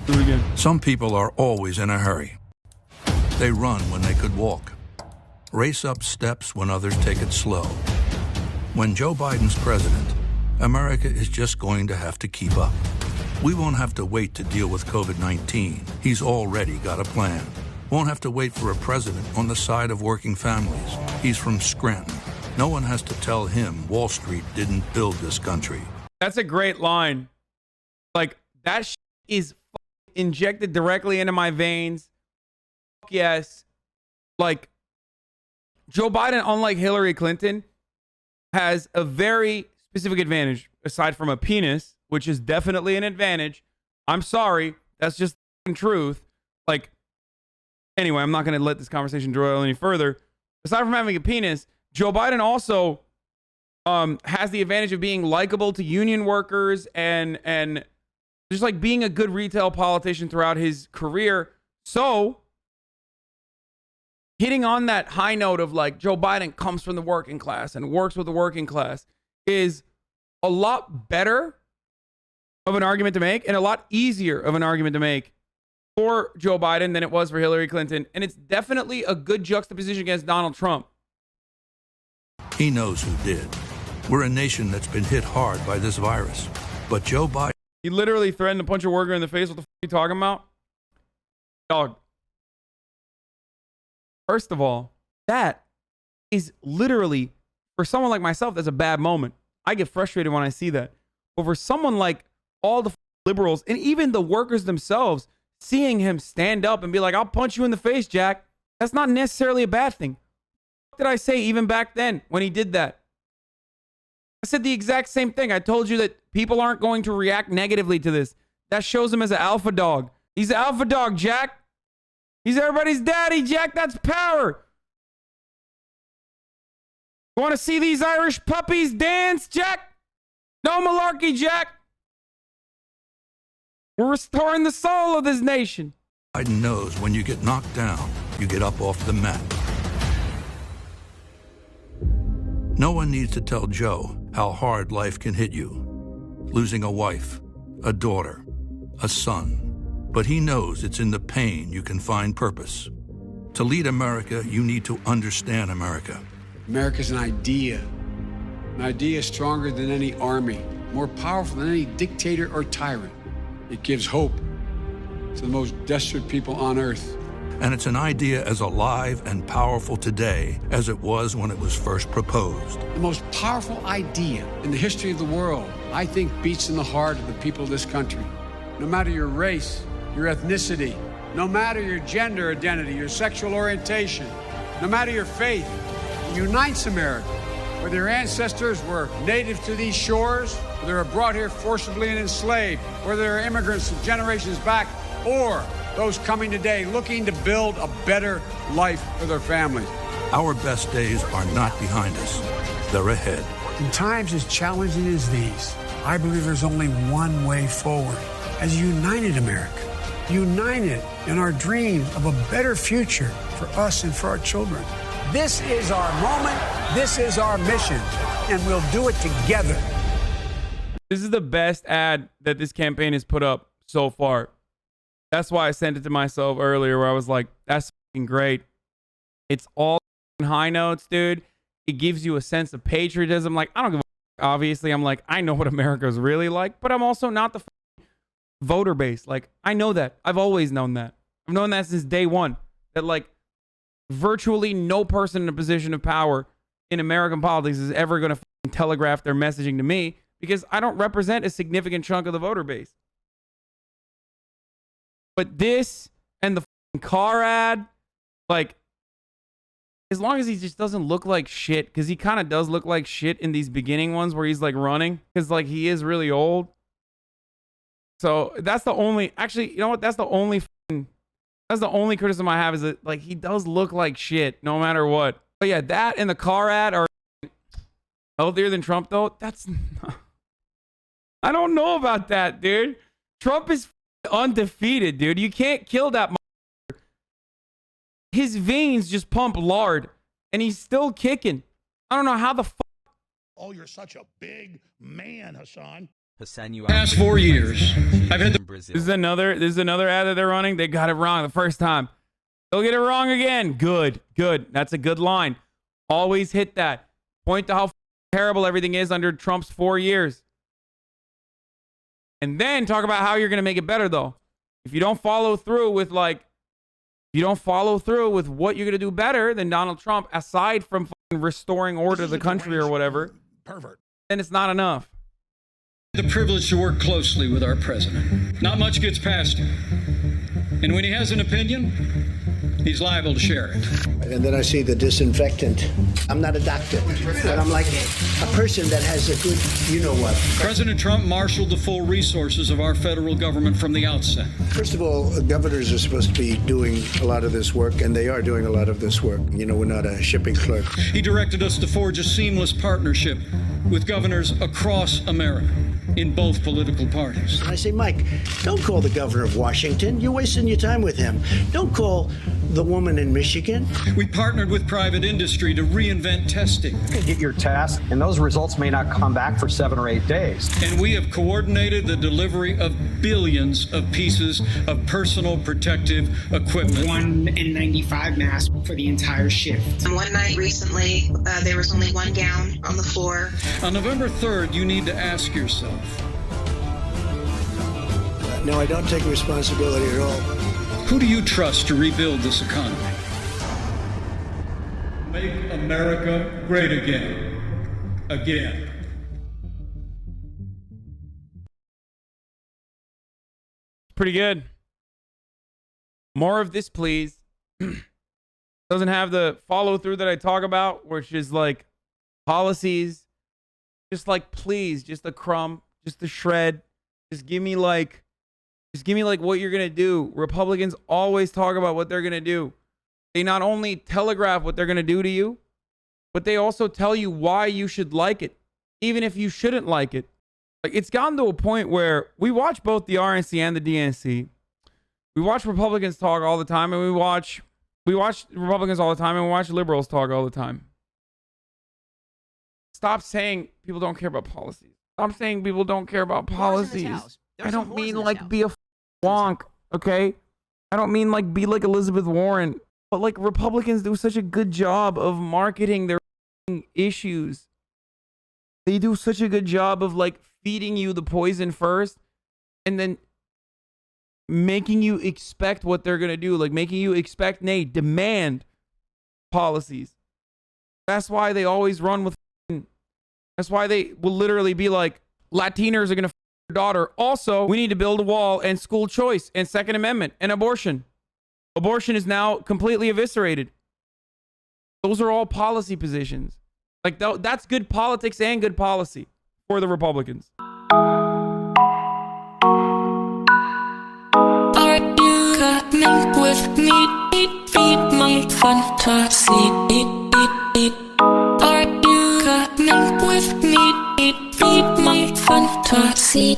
Do it again. Some people are always in a hurry. They run when they could walk. Race up steps when others take it slow. When Joe Biden's president, America is just going to have to keep up. We won't have to wait to deal with COVID-19. He's already got a plan. Won't have to wait for a president on the side of working families. He's from Scranton. No one has to tell him Wall Street didn't build this country. That's a great line. Like, that is injected directly into my veins. Yes. Like, Joe Biden, unlike Hillary Clinton, has a very specific advantage, aside from a penis, which is definitely an advantage. I'm sorry. That's just the truth. Like, anyway, I'm not going to let this conversation draw any further. Aside from having a penis, Joe Biden also has the advantage of being likable to union workers and just like being a good retail politician throughout his career. So hitting on that high note of like Joe Biden comes from the working class and works with the working class is a lot better of an argument to make and a lot easier of an argument to make for Joe Biden than it was for Hillary Clinton. And it's definitely a good juxtaposition against Donald Trump. He knows who did. We're a nation that's been hit hard by this virus. But Joe Biden... He literally threatened to punch a worker in the face. What the f*** are you talking about? Dog. First of all, that is literally, for someone like myself, that's a bad moment. I get frustrated when I see that. But for someone like all the liberals and even the workers themselves, seeing him stand up and be like, I'll punch you in the face, Jack. That's not necessarily a bad thing. What did I say even back then when he did that? I said the exact same thing. I told you that people aren't going to react negatively to this. That shows him as an alpha dog. He's an alpha dog, Jack. He's everybody's daddy, Jack. That's power. You want to see these Irish puppies dance, Jack? No malarkey, Jack. We're restoring the soul of this nation. Biden knows when you get knocked down, you get up off the mat. No one needs to tell Joe how hard life can hit you. Losing a wife, a daughter, a son. But he knows it's in the pain you can find purpose. To lead America, you need to understand America. America's an idea. An idea stronger than any army, more powerful than any dictator or tyrant. It gives hope to the most desperate people on earth. And it's an idea as alive and powerful today as it was when it was first proposed. The most powerful idea in the history of the world, I think, beats in the heart of the people of this country. No matter your race, your ethnicity, no matter your gender identity, your sexual orientation, no matter your faith, it unites America. Whether your ancestors were native to these shores, whether they were brought here forcibly and enslaved, whether they're immigrants from generations back, or those coming today looking to build a better life for their families. Our best days are not behind us. They're ahead. In times as challenging as these, I believe there's only one way forward. As a united America, united in our dream of a better future for us and for our children. This is our moment. This is our mission. And we'll do it together. This is the best ad that this campaign has put up so far. That's why I sent it to myself earlier where I was like, that's fucking great. It's all high notes, dude. It gives you a sense of patriotism. Like, I don't give a fuck. Obviously, I'm like, I know what America's really like, but I'm also not the voter base. Like, I know that. I've always known that. I've known that since day one. That, like, virtually no person in a position of power in American politics is ever going to telegraph their messaging to me because I don't represent a significant chunk of the voter base. But this and the car ad, like, as long as he just doesn't look like shit, because he kind of does look like shit in these beginning ones where he's like running, because like he is really old. So that's the only, actually, you know what? That's the only criticism I have is that like he does look like shit no matter what. But yeah, that and the car ad are healthier than Trump though. That's, I don't know about that, dude. Trump is undefeated, dude. You can't kill that motherfucker. His veins just pump lard and he's still kicking. I don't know how the fuck. Oh, you're such a big man, Hasan. Hassan, past 4 years, I've had the This is another ad that they're running. They got it wrong the first time. They'll get it wrong again. Good. That's a good line. Always hit that. Point to how terrible everything is under Trump's 4 years. And then talk about how you're going to make it better, though. If you don't follow through with what you're going to do better than Donald Trump, aside from restoring order to the country or whatever, then it's not enough. the privilege to work closely with our president. Not much gets past him. And when he has an opinion, he's liable to share it. And then I see the disinfectant. I'm not a doctor, but I'm like a person that has a good, you know what. President Trump marshaled the full resources of our federal government from the outset. First of all, governors are supposed to be doing a lot of this work, and they are doing a lot of this work. You know, we're not a shipping clerk. He directed us to forge a seamless partnership with governors across America in both political parties. And I say, Mike, don't call the governor of Washington. You're wasting your time with him. Don't call the woman in Michigan. We partnered with private industry to reinvent testing. You can get your test, and those results may not come back for 7 or 8 days. And we have coordinated the delivery of billions of pieces of personal protective equipment. One N95 mask for the entire shift. One night recently, there was only one gown on the floor. On November 3rd, you need to ask yourself. No, I don't take responsibility at all. Who do you trust to rebuild this economy? Make America great again. Again. Pretty good. More of this, please. Doesn't have the follow through that I talk about, which is like policies. Just like, please, just a crumb, just a shred. Just give me like what you're going to do. Republicans always talk about what they're going to do. They not only telegraph what they're going to do to you, but they also tell you why you should like it, even if you shouldn't like it. Like, it's gotten to a point where we watch both the RNC and the DNC. We watch Republicans talk all the time, and we watch Republicans all the time, and we watch liberals talk all the time. Stop saying people don't care about policies. Stop saying people don't care about policies. I don't mean like be a wonk, okay? I don't mean like be like Elizabeth Warren, but like Republicans do such a good job of marketing their issues. They do such a good job of like feeding you the poison first and then making you expect what they're going to do, like making you expect, nay, demand policies. That's why they always run with, that's why they will literally be like, Latinos are going to your daughter. Also, we need to build a wall and school choice and Second Amendment and abortion. Abortion is now completely eviscerated. Those are all policy positions. Like, that's good politics and good policy for the Republicans. Are you coming with me? Feed my fantasy. Are you coming with me? Feed my fantasy.